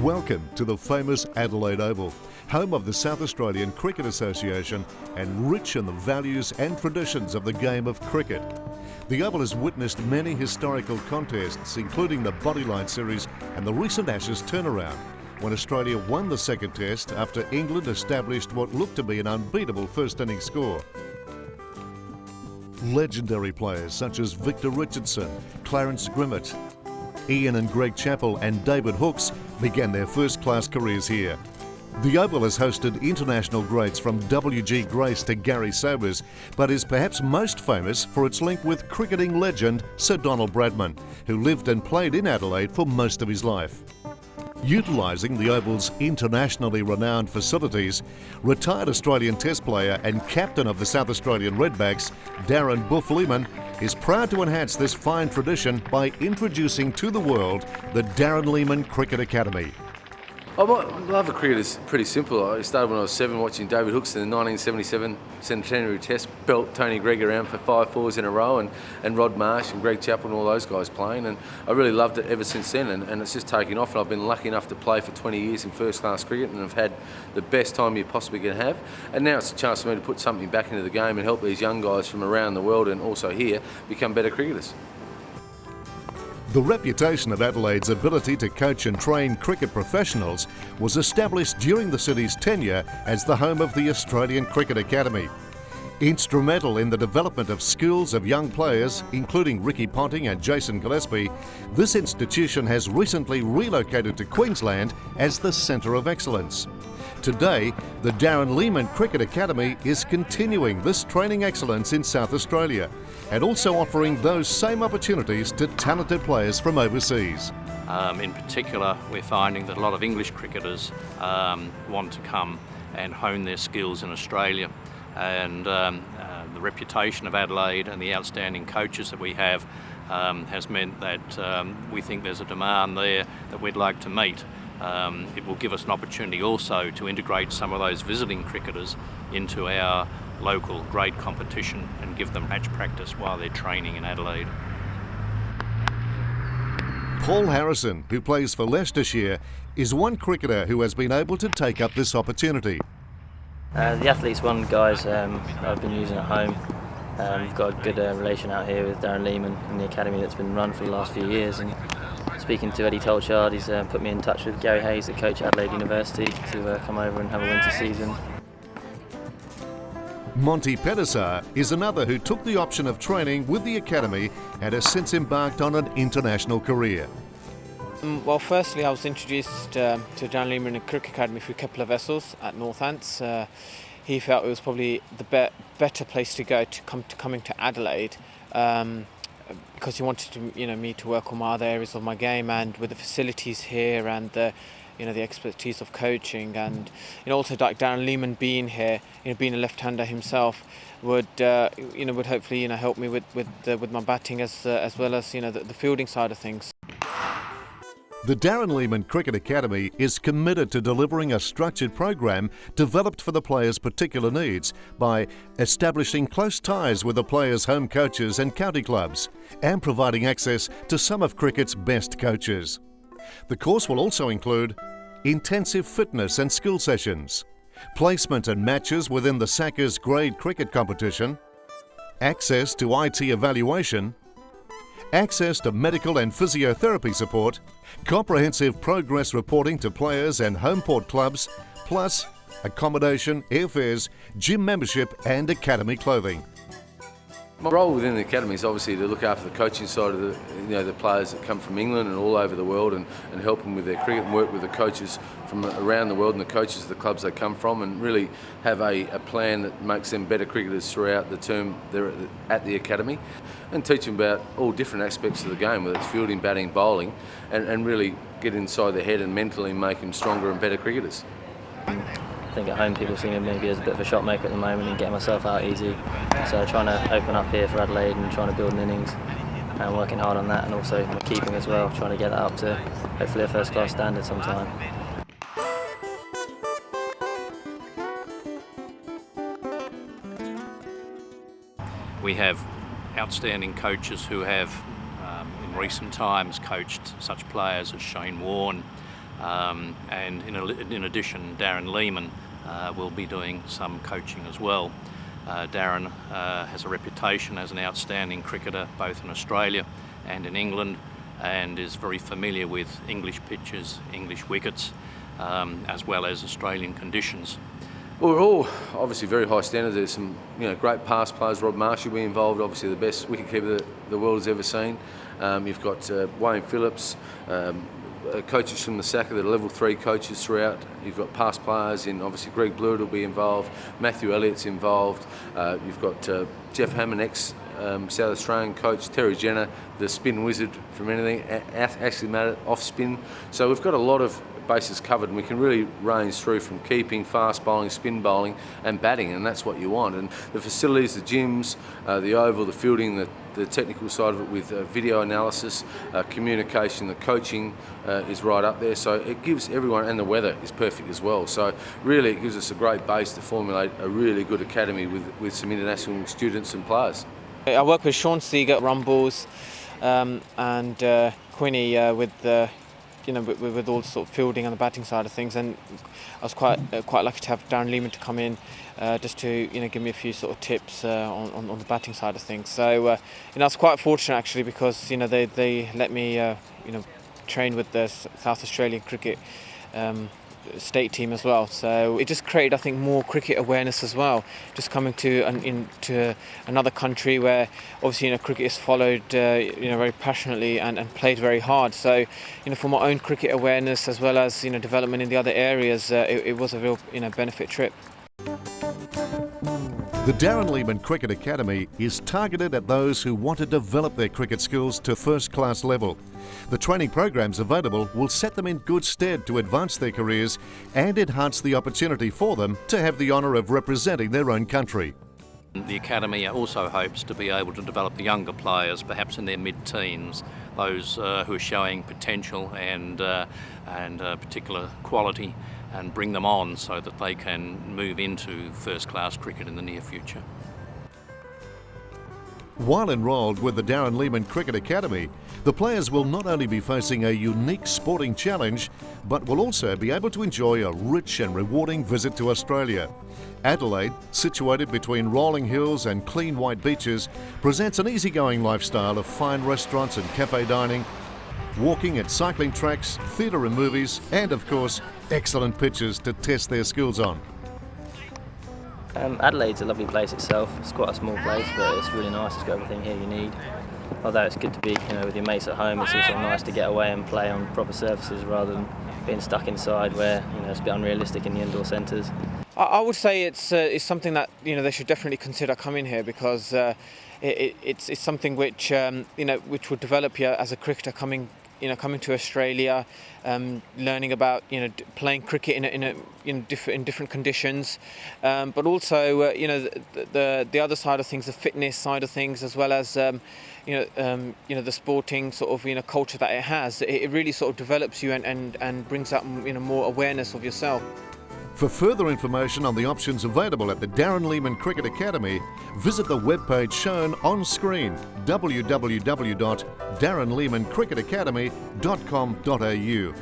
Welcome to the famous Adelaide Oval, home of the South Australian Cricket Association and rich in the values and traditions of the game of cricket. The Oval has witnessed many historical contests, including the Bodyline Series and the recent Ashes turnaround, when Australia won the second test after England established what looked to be an unbeatable first innings score. Legendary players such as Victor Richardson, Clarence Grimmett, Ian and Greg Chappell and David Hooks began their first-class careers here. The Oval has hosted international greats from W.G. Grace to Gary Sobers, but is perhaps most famous for its link with cricketing legend Sir Donald Bradman, who lived and played in Adelaide for most of his life. Utilising the Oval's internationally renowned facilities, retired Australian Test player and captain of the South Australian Redbacks, Darren Lehmann, is proud to enhance this fine tradition by introducing to the world the Darren Lehmann Cricket Academy. My love of cricket is pretty simple. I started when I was 7 watching David Hooks in the 1977 Centenary Test, belt Tony Greig around for 5 fours in a row, and Rod Marsh and Greg Chappell and all those guys playing, and I really loved it ever since then, and it's just taken off, and I've been lucky enough to play for 20 years in first class cricket, and I've had the best time you possibly can have, and now it's a chance for me to put something back into the game and help these young guys from around the world and also here become better cricketers. The reputation of Adelaide's ability to coach and train cricket professionals was established during the city's tenure as the home of the Australian Cricket Academy. Instrumental in the development of schools of young players, including Ricky Ponting and Jason Gillespie, this institution has recently relocated to Queensland as the centre of excellence. Today, the Darren Lehmann Cricket Academy is continuing this training excellence in South Australia and also offering those same opportunities to talented players from overseas. In particular, we're finding that a lot of English cricketers want to come and hone their skills in Australia, and the reputation of Adelaide and the outstanding coaches that we have has meant that we think there's a demand there that we'd like to meet. It will give us an opportunity also to integrate some of those visiting cricketers into our local grade competition and give them match practice while they're training in Adelaide. Paul Harrison, who plays for Leicestershire, is one cricketer who has been able to take up this opportunity. The Athletes One guys I've been using at home. We've got a good relation out here with Darren Lehmann and the academy that's been run for the last few years. And speaking to Eddie Tolchard, he's put me in touch with Gary Hayes, the coach at Adelaide University, to come over and have a winter season. Monty Pedesar is another who took the option of training with the academy and has since embarked on an international career. Well, firstly, I was introduced to Darren Lehmann Cricket Academy through a couple of vessels at Northants. He felt it was probably the better place to go coming to Adelaide, because he wanted to, me to work on my other areas of my game, and with the facilities here and the expertise of coaching, and also like Darren Lehmann being here, being a left-hander himself, would hopefully help me with my batting as well as the fielding side of things. The Darren Lehmann Cricket Academy is committed to delivering a structured program developed for the players' particular needs by establishing close ties with the players' home coaches and county clubs and providing access to some of cricket's best coaches. The course will also include intensive fitness and skill sessions, placement and matches within the Sackers grade cricket competition, access to IT evaluation, access to medical and physiotherapy support, comprehensive progress reporting to players and home port clubs, plus accommodation, airfares, gym membership and academy clothing. My role within the academy is obviously to look after the coaching side of the players that come from England and all over the world, and help them with their cricket and work with the coaches from around the world and the coaches of the clubs they come from, and really have a plan that makes them better cricketers throughout the term they're at the academy, and teach them about all different aspects of the game, whether it's fielding, batting, bowling, and really get inside their head and mentally make them stronger and better cricketers. I think at home people see me maybe as a bit of a shot maker at the moment and getting myself out easy. So trying to open up here for Adelaide and trying to build an innings. and working hard on that, and also my keeping as well, trying to get that up to hopefully a first-class standard sometime. We have outstanding coaches who have in recent times coached such players as Shane Warne, and in addition Darren Lehmann will be doing some coaching as well. Darren has a reputation as an outstanding cricketer both in Australia and in England, and is very familiar with English pitches, English wickets, as well as Australian conditions. Well, we're all obviously very high standard. There's some great past players. Rod Marsh will be involved, obviously the best wicketkeeper that the world has ever seen. You've got Wayne Phillips, coaches from the SACA that are level 3 coaches throughout. You've got past players in, obviously Greg Blewett will be involved, Matthew Elliott's involved. You've got Jeff Hammond, South Australian coach, Terry Jenner, the spin wizard from anything, Ashley Matt off spin. So we've got a lot of bases covered, and we can really range through from keeping, fast bowling, spin bowling and batting, and that's what you want. And the facilities, the gyms, the oval, the fielding, the technical side of it with video analysis, communication, the coaching is right up there. So it gives everyone, and the weather is perfect as well. So really it gives us a great base to formulate a really good academy with some international students and players. I work with Sean Seager, Rumbles, and Quinny with the with all the sort of fielding and the batting side of things, and I was quite lucky to have Darren Lehmann to come in just to give me a few sort of tips on the batting side of things. So I was quite fortunate actually, because they let me train with the South Australian cricket state team as well. So it just created, I think, more cricket awareness as well. Just coming to another country where obviously cricket is followed very passionately and played very hard. So for my own cricket awareness as well as development in the other areas, it was a real benefit trip. The Darren Lehmann Cricket Academy is targeted at those who want to develop their cricket skills to first-class level. The training programs available will set them in good stead to advance their careers and enhance the opportunity for them to have the honour of representing their own country. The Academy also hopes to be able to develop the younger players, perhaps in their mid-teens, those who are showing potential and particular quality, and bring them on so that they can move into first-class cricket in the near future. While enrolled with the Darren Lehmann Cricket Academy, the players will not only be facing a unique sporting challenge, but will also be able to enjoy a rich and rewarding visit to Australia. Adelaide, situated between rolling hills and clean white beaches, presents an easygoing lifestyle of fine restaurants and cafe dining, walking and cycling tracks, theatre and movies, and of course, excellent pitches to test their skills on. Adelaide's a lovely place itself. It's quite a small place, but it's really nice. It's got everything here you need. Although it's good to be with your mates at home, it's also nice to get away and play on proper surfaces rather than being stuck inside where it's a bit unrealistic in the indoor centres. I would say it's something that they should definitely consider coming here, because it's something which which would develop you as a cricketer coming to Australia, learning about playing cricket in different conditions, but also the other side of things, the fitness side of things, as well as the sporting sort of culture that it has. It really sort of develops you and brings up more awareness of yourself. For further information on the options available at the Darren Lehmann Cricket Academy, visit the webpage shown on screen, www.darrenlehmanncricketacademy.com.au.